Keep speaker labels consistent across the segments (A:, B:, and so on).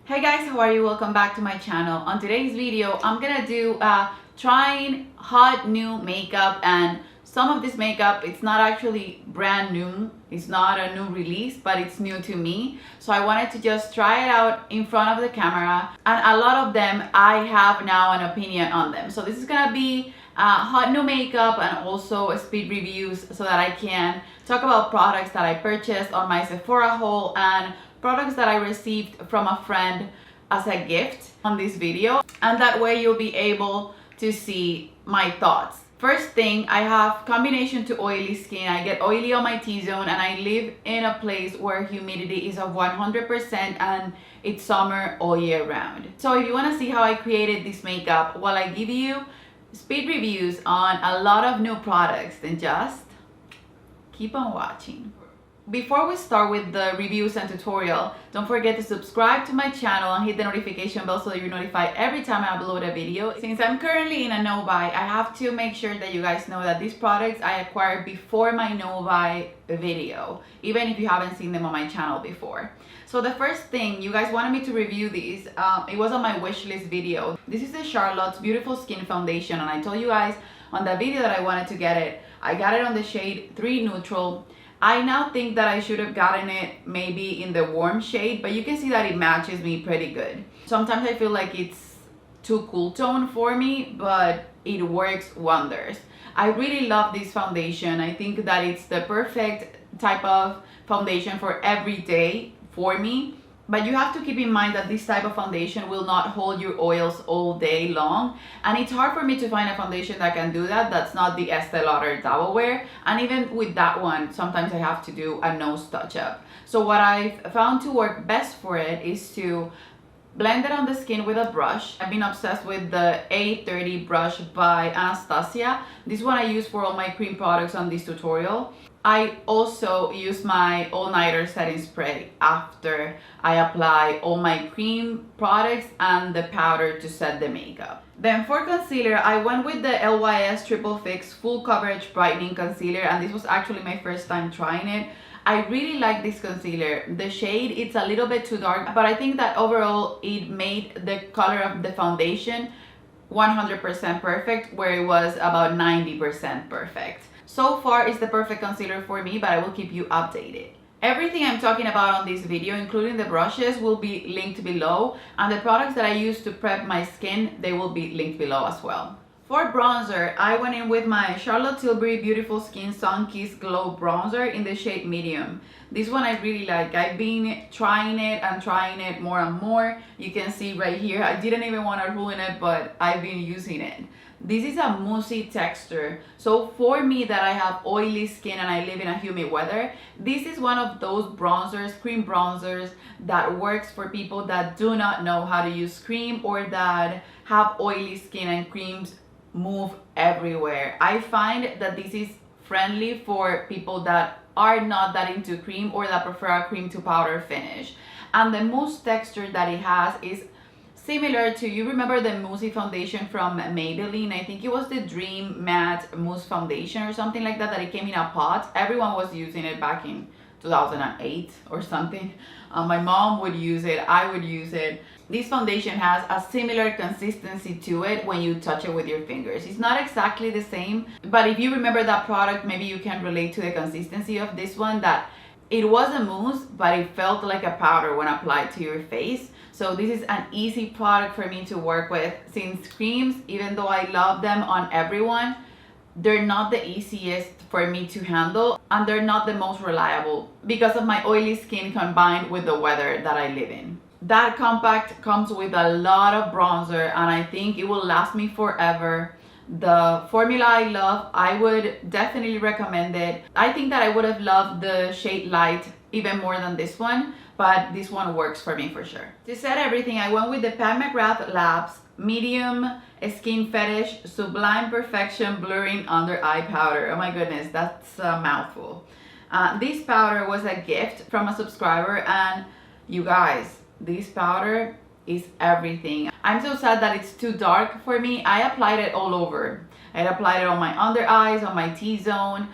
A: Hey guys, how are you? Welcome back to my channel. On today's video, I'm gonna do trying hot new makeup, and some of this makeup, it's not actually brand new. It's not a new release, but it's new to me. So I wanted to just try it out in front of the camera, and a lot of them, I have now an opinion on them. So this is gonna be hot new makeup and also speed reviews so that I can talk about products that I purchased on my Sephora haul and products that I received from a friend as a gift on this video, and that way you'll be able to see my thoughts. First thing, I have combination to oily skin. I get oily on my T-zone, and I live in a place where humidity is of 100% and it's summer all year round. So if you want to see how I created this makeup while I give you speed reviews on a lot of new products, then just keep on watching. Before we start with the reviews and tutorial, don't forget to subscribe to my channel and hit the notification bell so that you're notified every time I upload a video. Since I'm currently in a no-buy, I have to make sure that you guys know that these products I acquired before my no-buy video, even if you haven't seen them on my channel before. So the first thing, you guys wanted me to review these. It was on my wish list video. This is the Charlotte's Beautiful Skin Foundation, and I told you guys on that video that I wanted to get it. I got it on the shade 3 Neutral. I now think that I should have gotten it maybe in the warm shade, but you can see that it matches me pretty good. Sometimes I feel like it's too cool tone for me, but it works wonders. I really love this foundation. I think that it's the perfect type of foundation for every day for me. But you have to keep in mind that this type of foundation will not hold your oils all day long. And it's hard for me to find a foundation that can do that. That's not the Estee Lauder Double Wear. And even with that one, sometimes I have to do a nose touch-up. So what I've found to work best for it is to blend it on the skin with a brush. I've been obsessed with the A30 brush by Anastasia. This one I use for all my cream products on this tutorial. I also use my all-nighter setting spray after I apply all my cream products and the powder to set the makeup. Then for concealer, I went with the LYS Triple Fix Full Coverage Brightening Concealer, and this was actually my first time trying it. I really like this concealer. The shade, it's a little bit too dark, but I think that overall it made the color of the foundation 100% perfect, where it was about 90% perfect. So far, it's the perfect concealer for me, but I will keep you updated. Everything I'm talking about on this video, including the brushes, will be linked below, and the products that I use to prep my skin, they will be linked below as well. For bronzer, I went in with my Charlotte Tilbury Beautiful Skin Sun Kissed Glow Bronzer in the shade Medium. This one I really like. I've been trying it more and more. You can see right here, I didn't even want to ruin it, but I've been using it. This is a moussey texture. So for me that I have oily skin and I live in a humid weather, this is one of those bronzers, cream bronzers, that works for people that do not know how to use cream or that have oily skin and creams move everywhere. I find that this is friendly for people that are not that into cream or that prefer a cream to powder finish. And the mousse texture that it has is similar to, you remember the moussey foundation from Maybelline? I think it was the Dream Matte Mousse Foundation or something like that, that it came in a pot. Everyone was using it back in 2008 or something. My mom would use it, I would use it. This foundation has a similar consistency to it when you touch it with your fingers. It's not exactly the same, but if you remember that product, maybe you can relate to the consistency of this one, that it was a mousse, but it felt like a powder when applied to your face. So this is an easy product for me to work with, since creams, even though I love them on everyone, they're not the easiest for me to handle, and they're not the most reliable because of my oily skin combined with the weather that I live in. That compact comes with a lot of bronzer, and I think it will last me forever. The formula I love. I would definitely recommend it. I think that I would have loved the shade Light even more than this one, but this one works for me for sure. To set everything, I went with the Mcgrath Labs Medium Skin Fetish Sublime Perfection Blurring Under Eye Powder. Oh my goodness, that's a mouthful. This powder was a gift from a subscriber, and you guys, this powder is everything. I'm so sad that it's too dark for me. I applied it all over. I applied it on my under eyes, on my T-zone.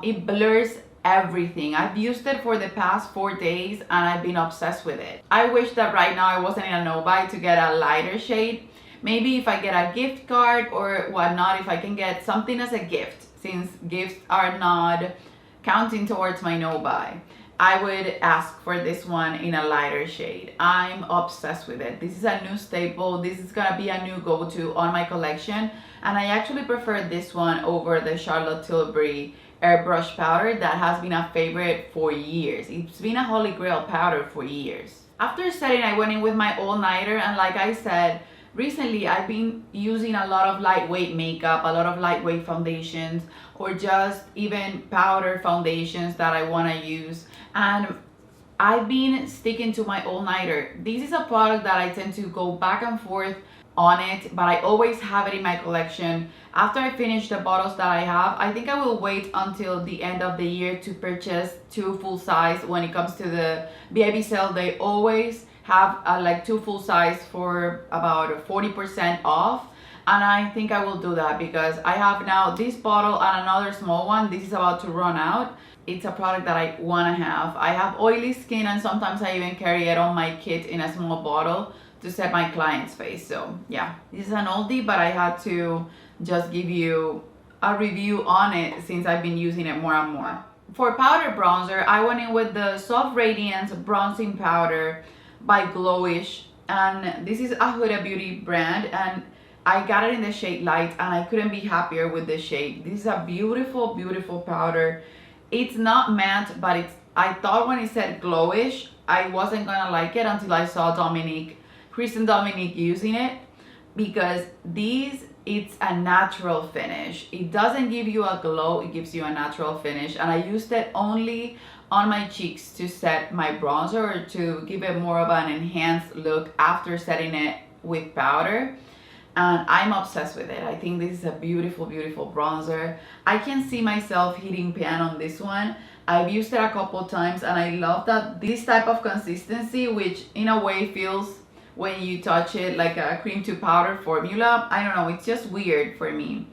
A: It blurs everything. I've used it for the past 4 days and I've been obsessed with it. I wish that right now I wasn't in a no-buy to get a lighter shade. Maybe if I get a gift card or whatnot, if I can get something as a gift, since gifts are not counting towards my no-buy, I would ask for this one in a lighter shade. I'm obsessed with it. This is a new staple. This is gonna be a new go-to on my collection. And I actually prefer this one over the Charlotte Tilbury airbrush powder that has been a favorite for years. It's been a holy grail powder for years. After setting, I went in with my all-nighter, and like I said, recently I've been using a lot of lightweight makeup, a lot of lightweight foundations, or just even powder foundations that I want to use, and I've been sticking to my all-nighter. This is a product that I tend to go back and forth on it, but I always have it in my collection. After I finish the bottles that I have, I think I will wait until the end of the year to purchase 2 full size. When it comes to the BIB sale, they always have like 2 full size for about 40% off, and I think I will do that because I have now this bottle and another small one. This is about to run out. It's a product that I want to have. I have oily skin, and sometimes I even carry it on my kit in a small bottle to set my client's face. So yeah, this is an oldie, but I had to just give you a review on it since I've been using it more and more. For powder bronzer, I went in with the Soft Radiance Bronzing Powder by Glowish, and this is a Huda Beauty brand, and I got it in the shade Light, and I couldn't be happier with the shade. This is a beautiful, beautiful powder. It's not matte, but I thought when it said Glowish, I wasn't gonna like it until I saw Kristen Dominique using it, because it's a natural finish. It doesn't give you a glow, it gives you a natural finish, and I used it only on my cheeks to set my bronzer, or to give it more of an enhanced look after setting it with powder, and I'm obsessed with it. I think this is a beautiful, beautiful bronzer. I can see myself hitting pan on this one. I've used it a couple times, and I love that this type of consistency, which in a way feels, when you touch it, like a cream to powder formula. I don't know, it's just weird for me.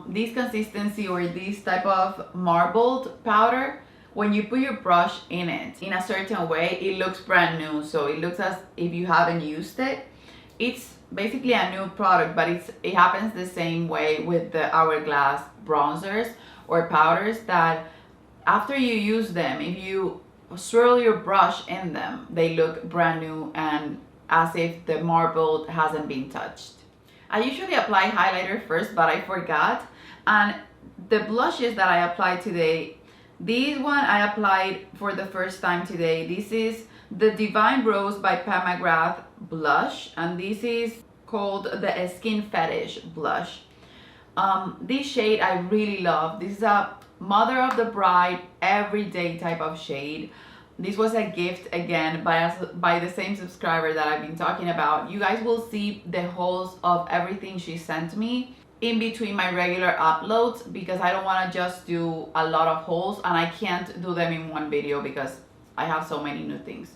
A: This consistency, or this type of marbled powder, when you put your brush in it in a certain way, it looks brand new. So it looks as if you haven't used it. It's basically a new product, but it happens the same way with the Hourglass bronzers or powders, that after you use them, if you swirl your brush in them, they look brand new and as if the marble hasn't been touched. I usually apply highlighter first, but I forgot. And the blushes that I applied today, this one I applied for the first time today. This is the Divine Rose by Mcgrath blush, and this is called the Skin Fetish blush. This shade I really love. This is a Mother of the Bride everyday type of shade. This was a gift again by the same subscriber that I've been talking about. You guys will see the hauls of everything she sent me in between my regular uploads, because I don't want to just do a lot of hauls, and I can't do them in one video because I have so many new things.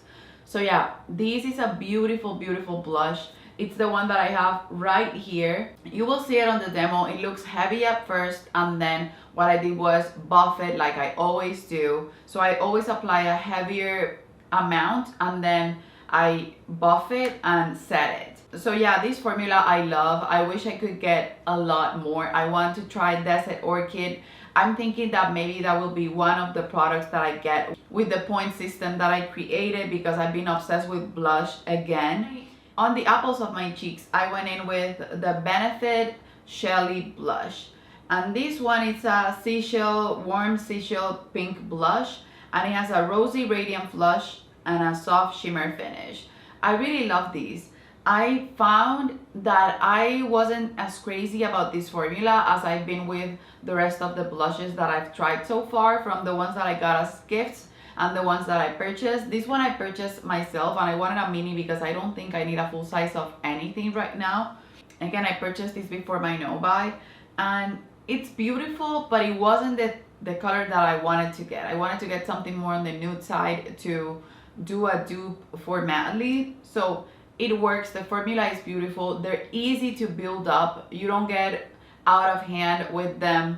A: So yeah, this is a beautiful, beautiful blush. It's the one that I have right here. You will see it on the demo. It looks heavy at first, and then what I did was buff it like I always do. So I always apply a heavier amount, and then I buff it and set it. So yeah, this formula I love. I wish I could get a lot more. I want to try Desert Orchid. I'm thinking that maybe that will be one of the products that I get with the point system that I created, because I've been obsessed with blush again. On the apples of my cheeks, I went in with the Benefit Shelly blush. And this one, it's a warm seashell pink blush, and it has a rosy radiant flush and a soft shimmer finish. I really love these. I found that I wasn't as crazy about this formula as I've been with the rest of the blushes that I've tried so far, from the ones that I got as gifts and the ones that I purchased. This one I purchased myself, and I wanted a mini because I don't think I need a full size of anything right now. Again, I purchased this before my no-buy, and it's beautiful, but it wasn't the color that I wanted to get. I wanted to get something more on the nude side to do a dupe for mattely. So it works. The formula is beautiful. They're easy to build up. You don't get out of hand with them.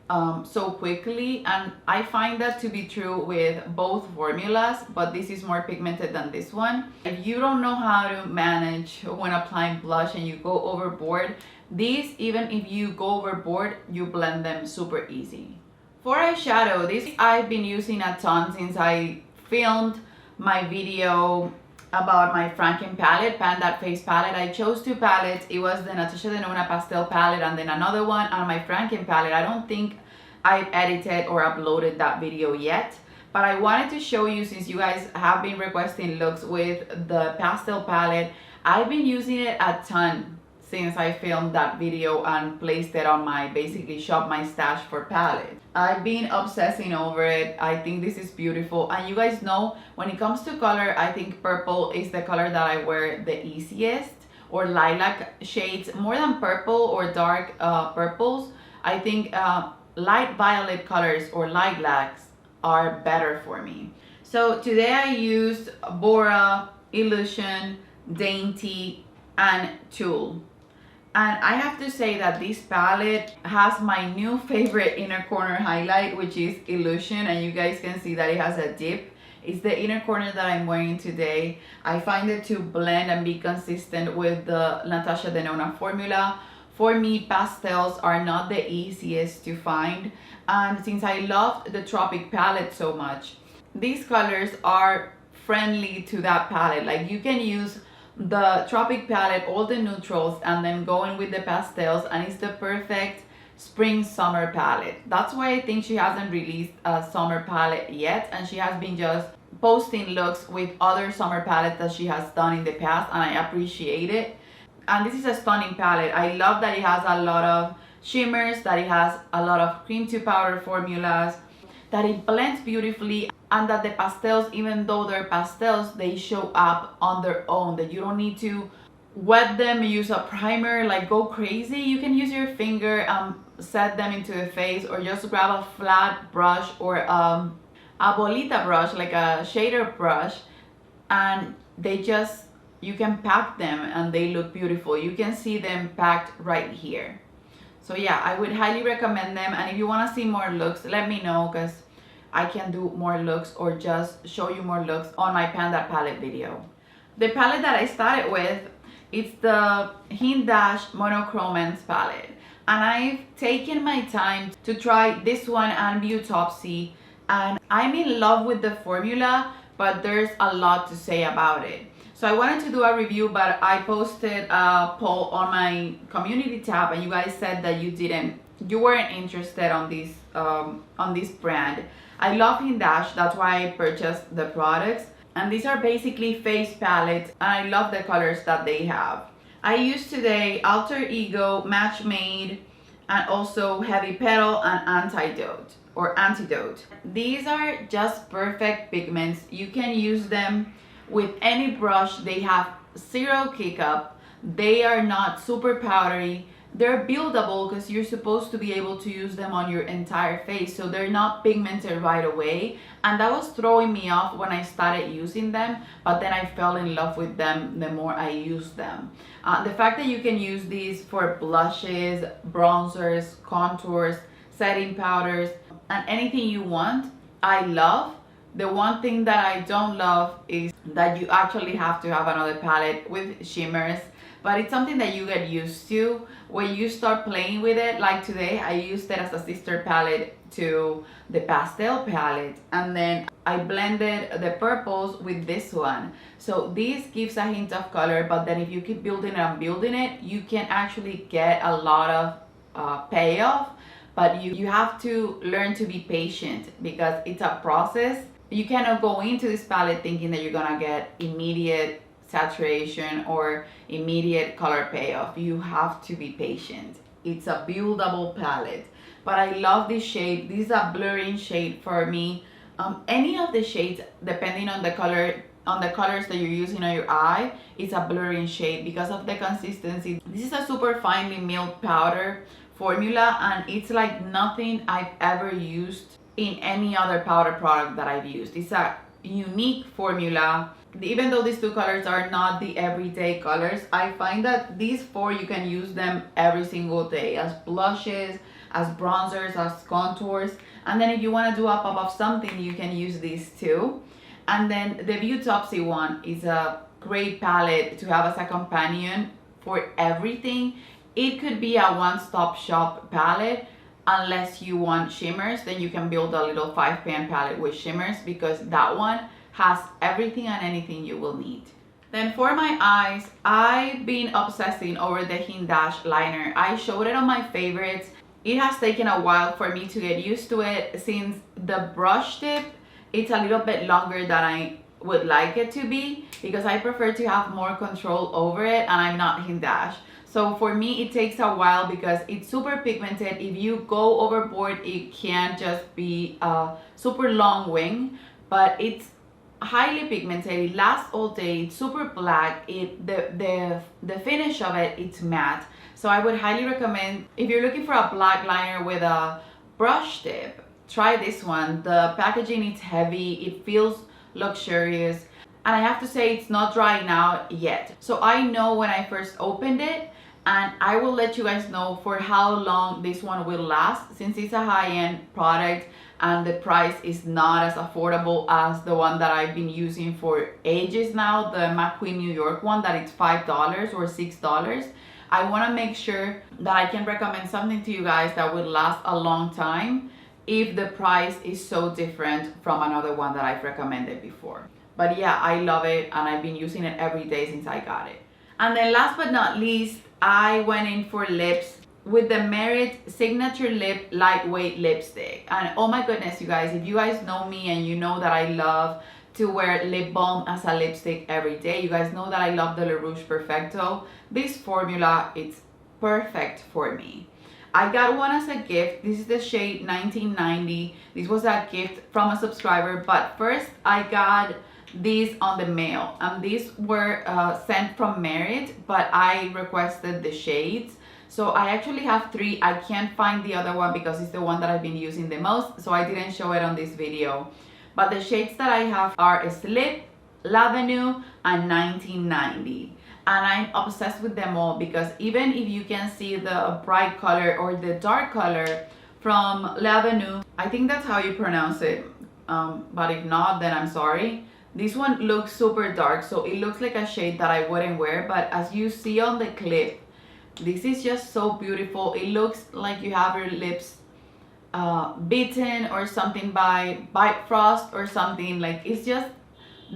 A: so quickly, and I find that to be true with both formulas, but this is more pigmented than this one. If you don't know how to manage when applying blush and you go overboard, these, even if you go overboard, you blend them super easy. For eyeshadow, this I've been using a ton since I filmed my video about my Franken palette, Pan That Face palette. I chose two palettes. It was the Natasha Denona pastel palette and then another one on my Franken palette. I don't think I've edited or uploaded that video yet, but I wanted to show you, since you guys have been requesting looks with the pastel palette. I've been using it a ton since I filmed that video and placed it on my, basically shop my stash for palette. I've been obsessing over it. I think this is beautiful, and you guys know when it comes to color, I think purple is the color that I wear the easiest, or lilac shades more than purple or dark purples. I think light violet colors or lilacs are better for me. So today I used Bora, Illusion, Dainty, and Tulle. And I have to say that this palette has my new favorite inner corner highlight, which is Illusion, and you guys can see that it has a dip. It's the inner corner that I'm wearing today. I find it to blend and be consistent with the Natasha Denona formula. For me, pastels are not the easiest to find, and since I loved the Tropic palette so much, these colors are friendly to that palette. Like, you can use the Tropic palette, all the neutrals, and then go in with the pastels, and it's the perfect spring summer palette. That's why I think she hasn't released a summer palette yet, and she has been just posting looks with other summer palettes that she has done in the past, and I appreciate it. And this is a stunning palette. I love that it has a lot of shimmers, that it has a lot of cream to powder formulas, that it blends beautifully, and that the pastels, even though they're pastels, they show up on their own, that you don't need to wet them, use a primer, like go crazy. You can use your finger and set them into the face, or just grab a flat brush or a bolita brush, like a shader brush, and they just, you can pack them and they look beautiful. You can see them packed right here. So yeah, I would highly recommend them, and if you want to see more looks, let me know, because I can do more looks or just show you more looks on my Pan That palette video. The palette that I started with, it's the Hint Dash Monochromance palette, and I've taken my time to try this one and Beautopsy, and I'm in love with the formula, but there's a lot to say about it. So I wanted to do a review, but I posted a poll on my community tab, and you guys said that you weren't interested on this brand. I love Hint Dash, that's why I purchased the products. And these are basically face palettes, and I love the colors that they have. I used today Alter Ego, Match Made, and also Heavy Petal and Antidote. These are just perfect pigments. You can use them with any brush. They have zero kick up. They are not super powdery. They're buildable because you're supposed to be able to use them on your entire face, so they're not pigmented right away, and that was throwing me off when I started using them, but then I fell in love with them the more I used them. The fact that you can use these for blushes, bronzers, contours, setting powders, and anything you want, I love. The one thing that I don't love is that you actually have to have another palette with shimmers, but it's something that you get used to when you start playing with it. Like today, I used it as a sister palette to the pastel palette, and then I blended the purples with this one. So this gives a hint of color, but then if you keep building it and building it, you can actually get a lot of payoff, but you have to learn to be patient because it's a process. You cannot go into this palette thinking that you're gonna get immediate saturation or immediate color payoff. You have to be patient. It's a buildable palette, but I love this shade. This is a blurring shade for me. Any of the shades, depending on the color, on the colors that you're using on your eye, it's a blurring shade because of the consistency. This is a super finely milled powder formula, and it's like nothing I've ever used in any other powder product that I've used. It's a unique formula. Even though these two colors are not the everyday colors, I find that these four, you can use them every single day as blushes, as bronzers, as contours. And then if you want to do a pop of something, you can use these too. And then the Beautopsy one is a great palette to have as a companion for everything. It could be a one-stop shop palette. Unless you want shimmers, then you can build a little 5-pan palette with shimmers, because that one has everything and anything you will need. Then for my eyes, I've been obsessing over the Hint Dash liner. I showed it on my favorites. It has taken a while for me to get used to it, since the brush tip, it's a little bit longer than I would like it to be, because I prefer to have more control over it, and I'm not Hint Dash. So for me, it takes a while because it's super pigmented. If you go overboard, it can just be a super long wing, but it's highly pigmented. It lasts all day. It's super black. The finish of it, it's matte. So I would highly recommend, if you're looking for a black liner with a brush tip, try this one. The packaging is heavy. It feels luxurious. And I have to say, it's not drying out yet. So I know when I first opened it, and I will let you guys know for how long this one will last, since it's a high-end product and the price is not as affordable as the one that I've been using for ages now, the McQueen New York one, that it's $5 or $6. I want to make sure that I can recommend something to you guys that will last a long time if the price is so different from another one that I've recommended before. But yeah, I love it, and I've been using it every day since I got it. And then last but not least, I went in for lips with the Merit Signature Lip Lightweight Lipstick. And oh my goodness, you guys, if you guys know me and you know that I love to wear lip balm as a lipstick every day, you guys know that I love the LaRouche Perfecto. This formula, it's perfect for me. I got one as a gift. This is the shade 1990. This was a gift from a subscriber, but first I got these on the mail, and these were sent from Merit, but I requested the shades. So I actually have 3. I can't find the other one because it's the one that I've been using the most, so I didn't show it on this video. But the shades that I have are Slip, L'Avenue, and 1990. And I'm obsessed with them all, because even if you can see the bright color or the dark color from L'Avenue, I think that's how you pronounce it, but if not, then I'm sorry. This one looks super dark, so it looks like a shade that I wouldn't wear, but as you see on the clip, this is just so beautiful. It looks like you have your lips bitten or something by Bite Frost or something. Like, it's just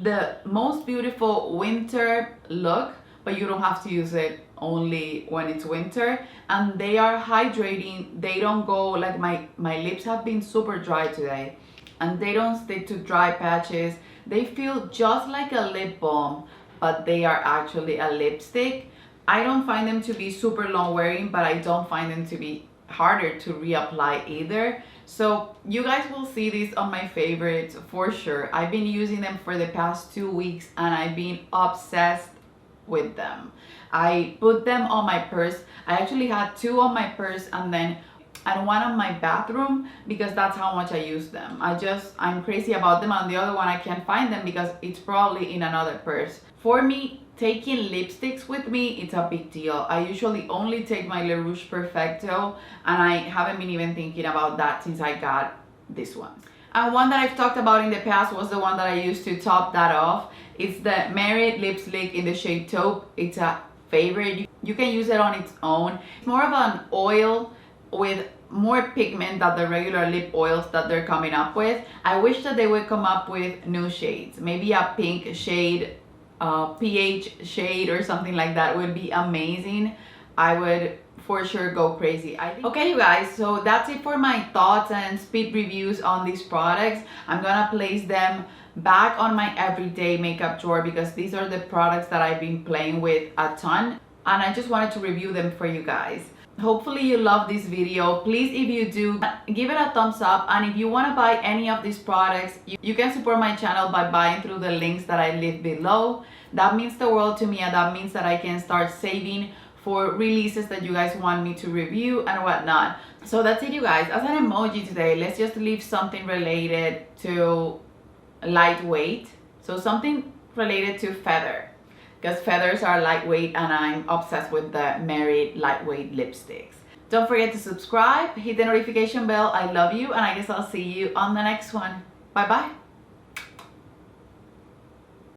A: the most beautiful winter look, but you don't have to use it only when it's winter. And they are hydrating. They don't go, like my lips have been super dry today, and they don't stick to dry patches. They feel just like a lip balm, but they are actually a lipstick. I don't find them to be super long wearing, but I don't find them to be harder to reapply either. So you guys will see these on my favorites for sure. I've been using them for the past 2 weeks, and I've been obsessed with them. I put them on my purse. I actually had 2 on my purse and one on my bathroom, because that's how much I use them. I'm crazy about them, and the other one I can't find them because it's probably in another purse. For me, taking lipsticks with me, it's a big deal. I usually only take my LaRouche Perfecto, and I haven't been even thinking about that since I got this one. And one that I've talked about in the past was the one that I used to top that off. It's the Merit Lip Slick in the shade Taupe. It's a favorite. You can use it on its own. It's more of an oil with more pigment than the regular lip oils that they're coming up with. I wish that they would come up with new shades. Maybe a pink shade, PH shade or something like that would be amazing. I would for sure go crazy. Okay, you guys, so that's it for my thoughts and speed reviews on these products. I'm gonna place them back on my everyday makeup drawer because these are the products that I've been playing with a ton, and I just wanted to review them for you guys. Hopefully you love this video. Please, if you do, give it a thumbs up, and if you want to buy any of these products, you can support my channel by buying through the links that I leave below. That means the world to me, and that means that I can start saving for releases that you guys want me to review and whatnot. So that's it, you guys. As an emoji today, let's just leave something related to lightweight. So something related to feather, because feathers are lightweight, and I'm obsessed with the Merit lightweight lipsticks. Don't forget to subscribe, hit the notification bell. I love you, and I guess I'll see you on the next one. Bye bye.